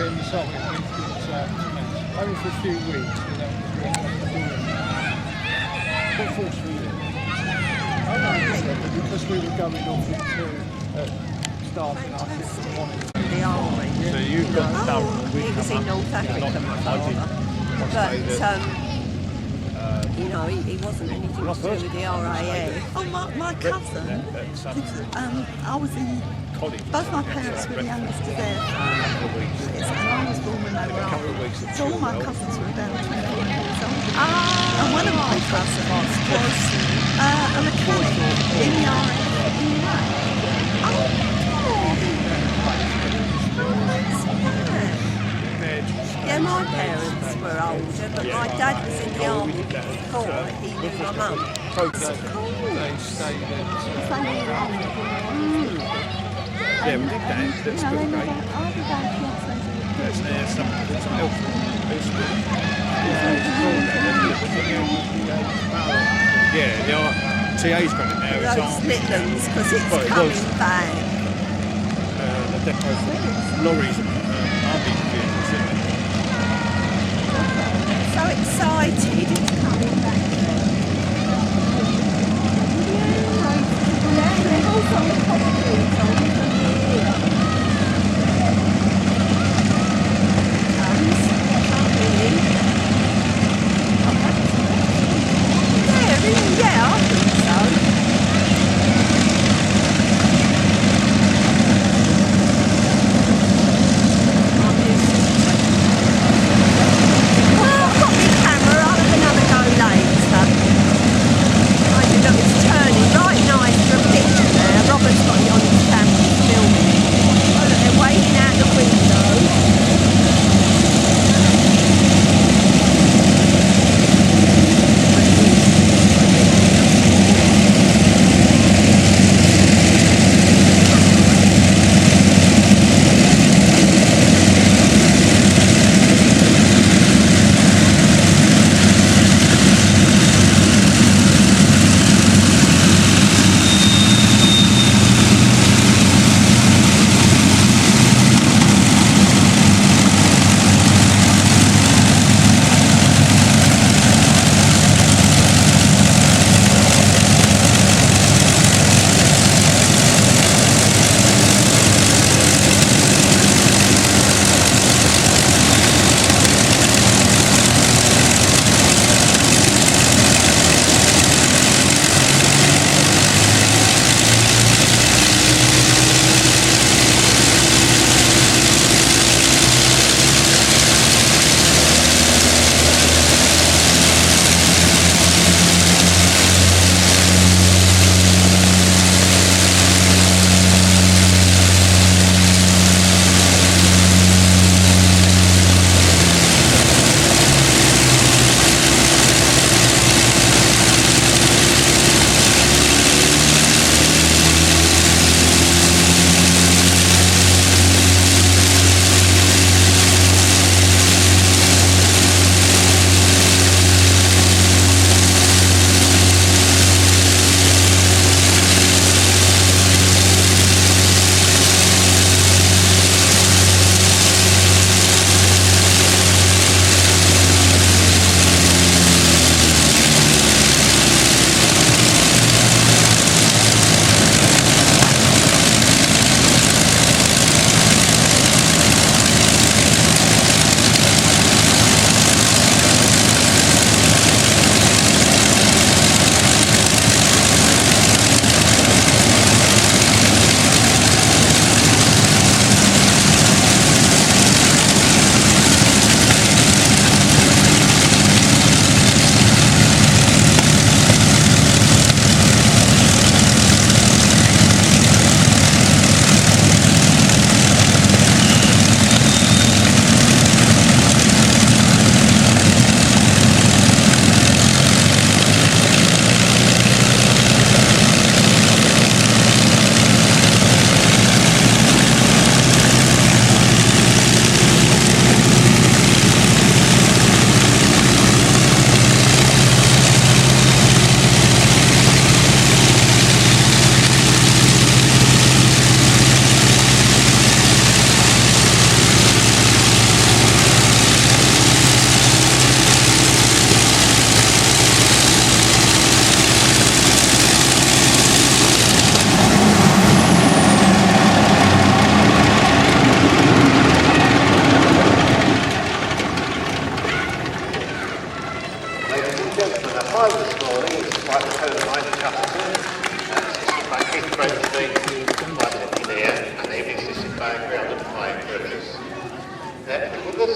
in the socket, only for a few weeks, what force were you in? I don't know, but because we were going off into starting our system. The army. So you've got the barrel. He was in North Africa, my father. But, you know, he wasn't anything to do with the RAF. Oh, my cousin. I was in. Both my parents were the youngest of their families, and I was born when they were old. So all my cousins were about 21 years old. And one of my cousins was a mechanic in the RAF in Iraq. Yeah, my parents were older, but my dad was in the army before he knew my mum. They stayed in. Yeah, we did that. That's good, great. That's some help. Yeah, the TA's got it now. Those Midlands, because it's coming back. The depot for lorries and army vehicles, isn't it? So excited, it's coming back. Yeah, they're also on the yeah, I think so.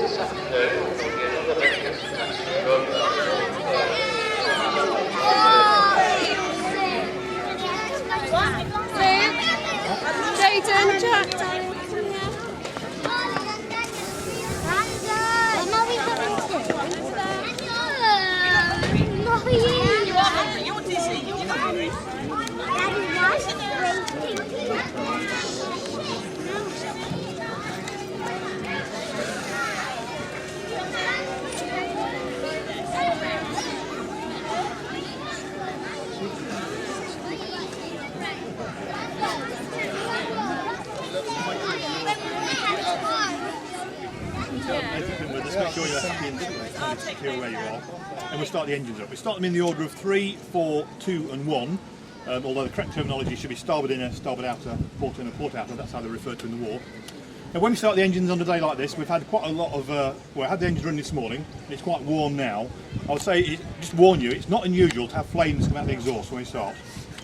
Jaden, Jack. You're dizzy, you're tired. Just make sure you're happy and secure where you are. And we'll start the engines up. We start them in the order of 3, 4, 2 and 1. Although the correct terminology should be starboard inner, starboard outer, port inner, port outer. That's how they're referred to in the war. And when we start the engines on a day like this, we've had quite a lot of, I had the engines running this morning, and it's quite warm now. I would say, just warn you, it's not unusual to have flames come out of the exhaust when we start.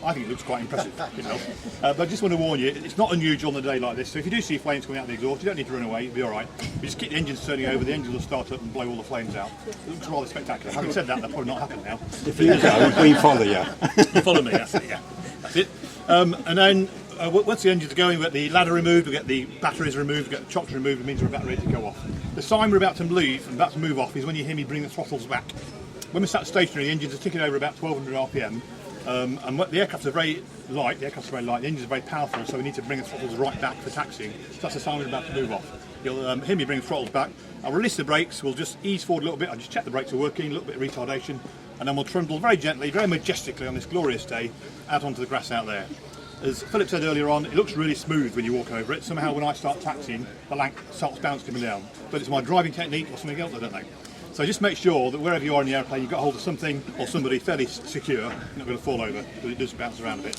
I think it looks quite impressive, you know. But I just want to warn you, it's not unusual on a day like this, so if you do see flames coming out of the exhaust, you don't need to run away, you'll be alright. You just keep the engines turning over, the engines will start up and blow all the flames out. It looks rather spectacular. Having said that, that'll probably not happen now. If you go, we follow you. You follow me, that's it, yeah. That's it. And then, once the engines are going, we've got the ladder removed, we get the batteries removed, we get the chocks removed, it means we're about ready to go off. The sign we're about to leave and about to move off is when you hear me bring the throttles back. When we're sat stationary, the engines are ticking over about 1200 RPM. And the aircraft are very light, the engines are very powerful, so we need to bring the throttles right back for taxiing. So that's the sign we're about to move off. You'll hear me bring the throttles back. I'll release the brakes, we'll just ease forward a little bit, I'll just check the brakes are working, a little bit of retardation, and then we'll trundle very gently, very majestically on this glorious day out onto the grass out there. As Philip said earlier on, it looks really smooth when you walk over it. Somehow when I start taxiing, the lank starts bouncing coming down. But it's my driving technique or something else, I don't know. So just make sure that wherever you are in the airplane, you've got hold of something or somebody fairly secure, you're not going to fall over, because it does bounce around a bit.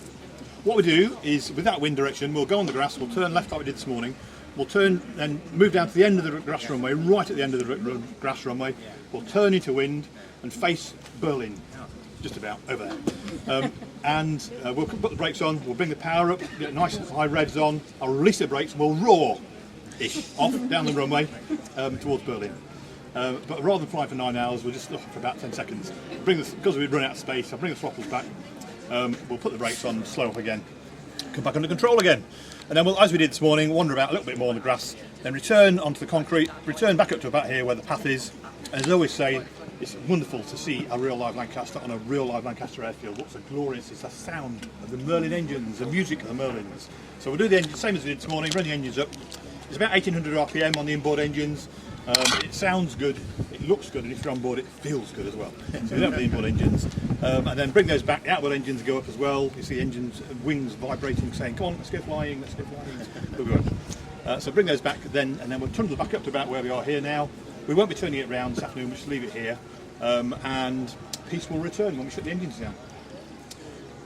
What we do is, with that wind direction, we'll go on the grass, we'll turn left like we did this morning, we'll turn and move down to the end of the grass runway, right at the end of the grass runway, we'll turn into wind and face Berlin, just about, over there. We'll put the brakes on, we'll bring the power up, get nice high revs on, I'll release the brakes and we'll roar-ish off down the runway towards Berlin. But rather than flying for 9 hours, we'll just look for about 10 seconds. Because we've run out of space, I'll bring the throttles back, we'll put the brakes on, slow up again, come back under control again. And then we'll, as we did this morning, wander about a little bit more on the grass, then return onto the concrete, return back up to about here where the path is. And as I always say, it's wonderful to see a real live Lancaster on a real live Lancaster airfield. What's so glorious is the sound of the Merlin engines, the music of the Merlins. So we'll do the engines, same as we did this morning, run the engines up. It's about 1800 RPM on the inboard engines. It sounds good, it looks good, and if you're on board it feels good as well. So we don't have the inboard engines. And then bring those back, the outboard engines go up as well. You see the engines, wings vibrating, saying, come on, let's go flying, let's go flying. So bring those back then, and then we'll trundle back up to about where we are here now. We won't be turning it round this afternoon, we'll just leave it here. And peace will return when we shut the engines down.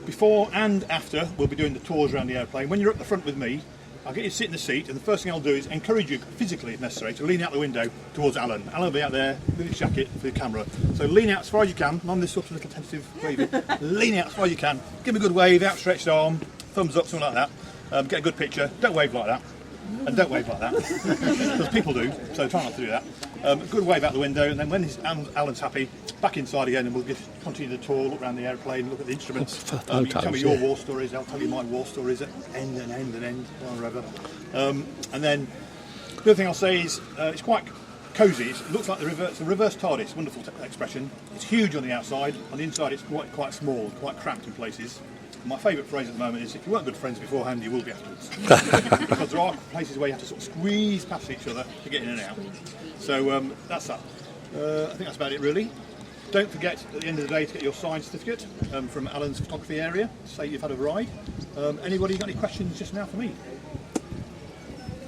Before and after, we'll be doing the tours around the airplane. When you're up the front with me, I'll get you to sit in the seat, and the first thing I'll do is encourage you, physically if necessary, to lean out the window towards Alan. Alan will be out there with his jacket for the camera. So lean out as far as you can, not this sort of little tentative waving. Lean out as far as you can, give me a good wave, outstretched arm, thumbs up, something like that. Get a good picture, don't wave like that. And don't wave like that, because people do, so try not to do that. Good wave out the window, and then when Alan's happy, back inside again, and we'll continue the tour, look around the airplane, look at the instruments. You can tell me your war stories, I'll tell you my war stories at end and end and end, forever. And then the other thing I'll say is it's quite cosy. It looks like it's a reverse TARDIS, wonderful expression. It's huge on the outside, on the inside it's quite small, quite cramped in places. My favourite phrase at the moment is, if you weren't good friends beforehand, you will be afterwards. Because there are places where you have to sort of squeeze past each other to get in and out. So that's that. I think that's about it really. Don't forget at the end of the day to get your signed certificate from Alan's photography area, say you've had a ride. Anybody got any questions just now for me?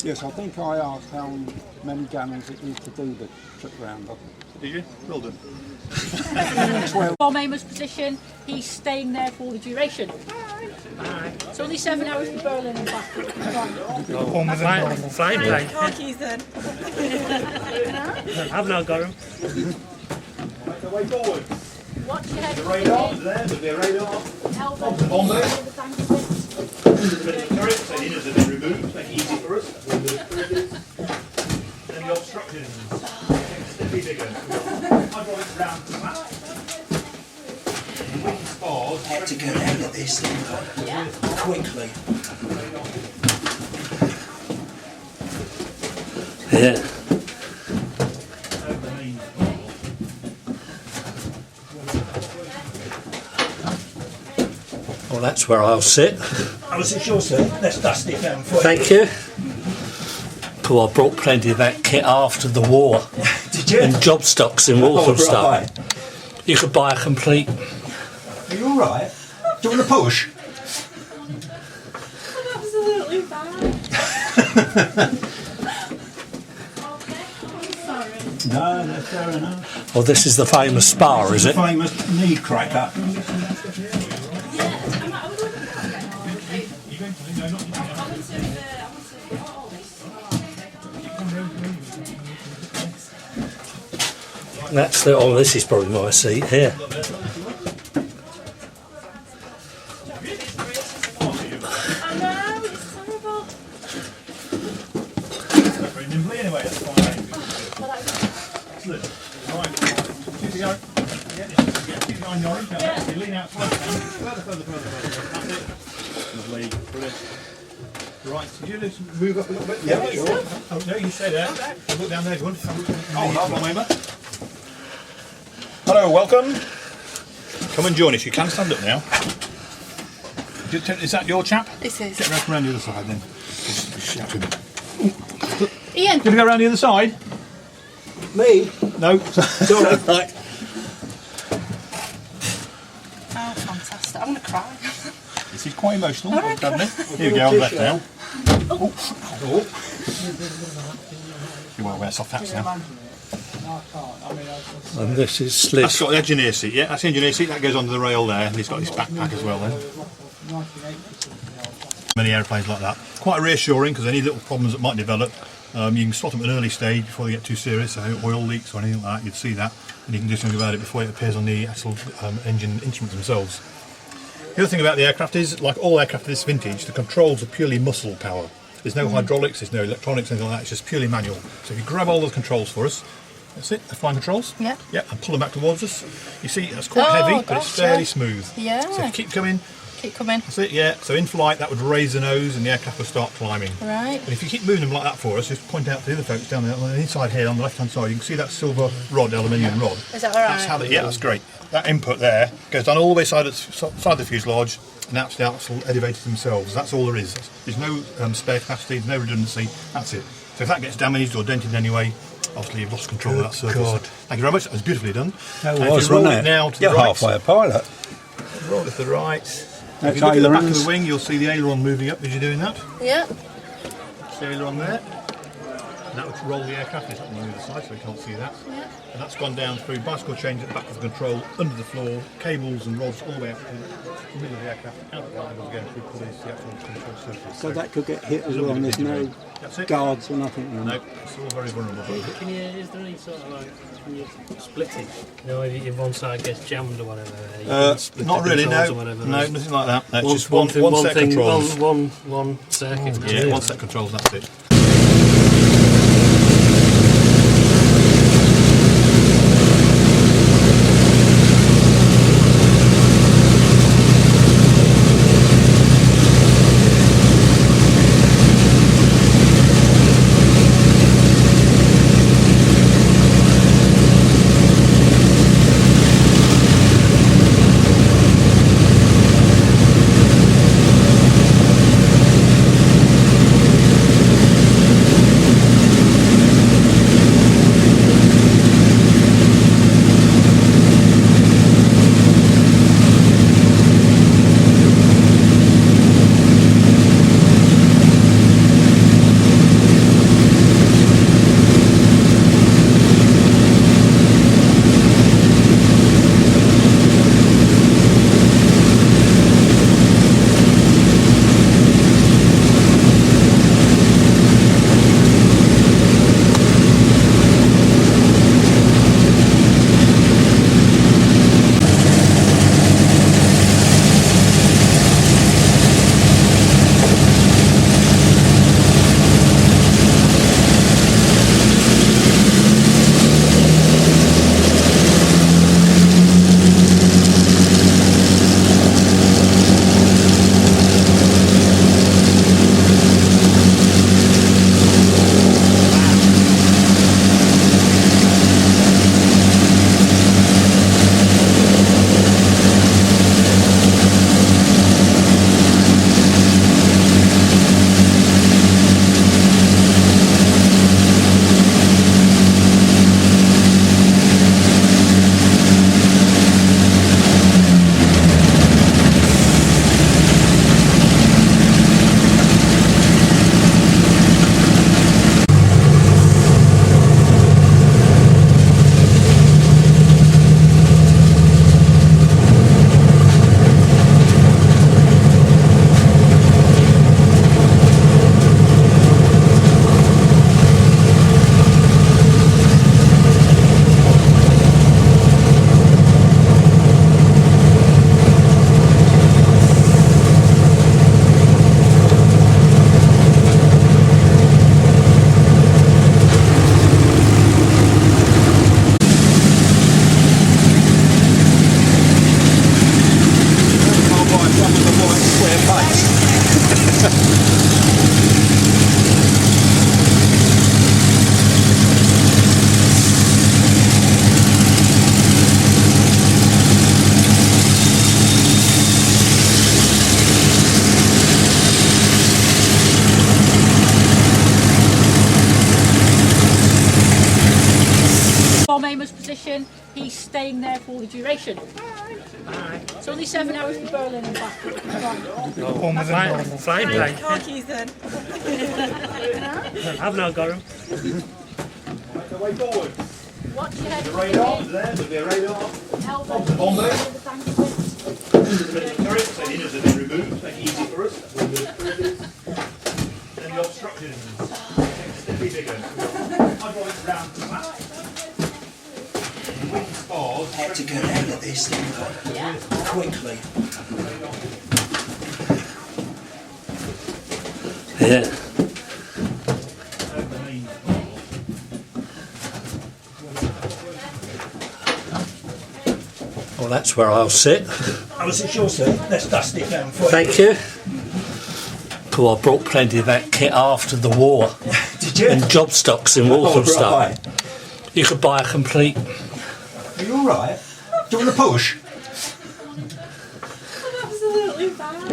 Yes, I think I asked how many gallons it used to do the trip round. Did you? Well done. From Amos' position, he's staying there for the duration. It's only 7 hours to Berlin and back. Flying plane. Car keys then. I've now got them. Make our way forward. Watch your head. The radar, there's a radar. Elbow. The bomber. The tank of it. The turrets, the inners have been removed, make it easy for us. Then the obstructions. be bigger. Hydraulics round to that. Spars. Had to get out of this, didn't I? Quickly. Yeah. Well, that's where I'll sit. Oh, is it your seat? Let's dust it down for you. Thank you. Oh, I brought plenty of that kit after the war. Did you? And job stocks in Walthamstow. Right. You could buy a complete. Are you alright? Do you want to push? Absolutely fine. No, that's fair enough. Well, this is the famous spa, is it? Famous knee cracker. That's the. Oh, this is probably my seat here. I know, it's terrible. Very nimbly anyway, that's fine. Excellent. Right. Keep going. Yeah, keep going, Norrie. Yeah. You lean out further. That's it. Lovely. Brilliant. Right, so you just move up a little bit? Yeah, sure. Oh, no, you stay there. Look down there if you want. Oh, hold on, Emma. Hello, welcome. Come and join us. You can stand up now. Is that your chap? This is. Get around the other side then. Just shout to him. Ian. Gonna go around the other side? Me? No. Sorry. Right. Oh, fantastic. I'm going to cry. This is quite emotional, Okay. doesn't it? Here we go, on the left now. Oh. You want to wear soft hats now? And this is That's Sliss. got the engineer seat, yeah, that's the engineer seat, that goes onto the rail there, and he's got his backpack as well then. Many airplanes like that. Quite reassuring, because any little problems that might develop, you can spot them at an early stage before they get too serious, so oil leaks or anything like that, you'd see that, and you can do something about it before it appears on the actual engine instruments themselves. The other thing about the aircraft is, like all aircraft of this vintage, the controls are purely muscle power. There's no hydraulics, there's no electronics, anything like that, it's just purely manual. So if you grab all those controls for us, that's it, the flying controls. Yeah. Yeah, and pull them back towards us. You see, it's quite Oh, heavy, but it's gosh, fairly yeah. smooth. Yeah. So if you keep coming, Keep coming. that's it, yeah. So in flight, that would raise the nose and the aircraft would start climbing. Right. And if you keep moving them like that for us, just point out to the other folks down there on the inside here, on the left-hand side, you can see that silver rod, aluminium rod. Is that all right? That's how yeah, that's great. That input there goes down all the way side of the fuselage, and that's the actual elevators themselves. That's all there is. There's no spare capacity, there's no redundancy, that's it. So if that gets damaged or dented in any way, obviously you've lost control of that surface. God. Thank you very much, that was beautifully done. That And was, if you roll wasn't it it? now to You're the right, halfway a pilot. roll it to the right. That's If you look at the back of ailerons. the wing, you'll see the aileron moving up as you're doing that. Yeah. See the aileron there. And that would roll the aircraft, it's not on the other side, so you can't see that. Yeah. And that's gone down through bicycle chains at the back of the control, under the floor, cables and rods all the way out to the middle of the aircraft, out the line, again through pulleys, the actual control surface. So that could get hit as Lovely well, and there's no That's it. guards or nothing. No, it's all very vulnerable. Can you, is there any sort of like, when you split it, you know, if one side gets jammed or whatever? You can split Not the really, controls no. or whatever, No, there's nothing like that. No, it's one, just one set thing, controls. one circuit. Yeah, one set controls, that's it. From Amos position, he's staying there for the duration. It's only 7 hours to Berlin and back. Flying plane. Can't use them. I've now got him. The way forward. Watch your head. The radar, there's a radar. Elbow. The bomber. The tank is The military turret, so the inners have been removed, make it easy for us. And the obstructions. Be bigger. Hydraulics round the back. Wind spars. Had to get out of this thing quickly. Yeah. Well, that's where I'll sit. Oh, is it your turn? Let's dust it down for you. Thank you. Cool, I brought plenty of that kit after the war. Did you? In job stocks in Oh, Walthamstow. right. You could buy a complete. Are you alright? Do you want to push? Absolutely fine.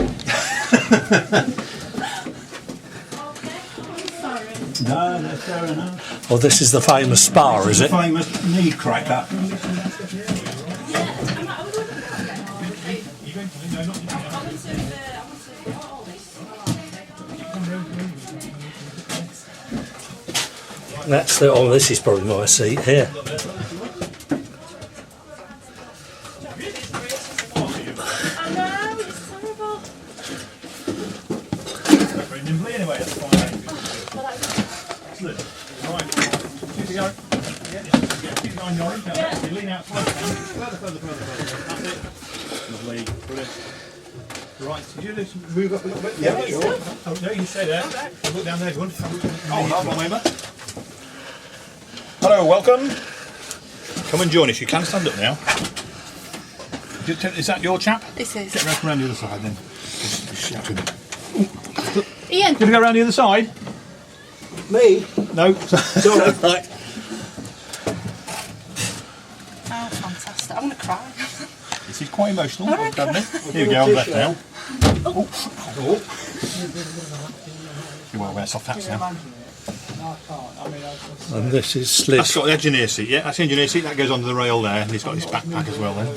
No, that's fair enough. Well, this is the famous spa, is it? Famous knee cracker. That's the. Oh, this is probably my seat here. Very nimbly anyway, that's fine. Excellent. Right. Keep it going. Yeah, keep going, Norris. Now, you lean out further. Further. That's it. Lovely. Brilliant. Right, did you just move up a little bit? Yeah, sure. Oh, no, you stay there. Look down there if you want. Oh, hold on, Emma. Hello, welcome. Come and join us. You can stand up now. Is that your chap? This is. Get around the other side then. Just shout him. Ian. Gonna go around the other side? Me? No. Sorry. Right. Oh, fantastic. I'm going to cry. This is quite emotional, Oh, okay. doesn't it? Here we go, on left now. Oh. You want to wear soft hats now? And this is slip. That's got the engineer seat, yeah? That's the engineer seat, that goes onto the rail there, and he's got his backpack as well then.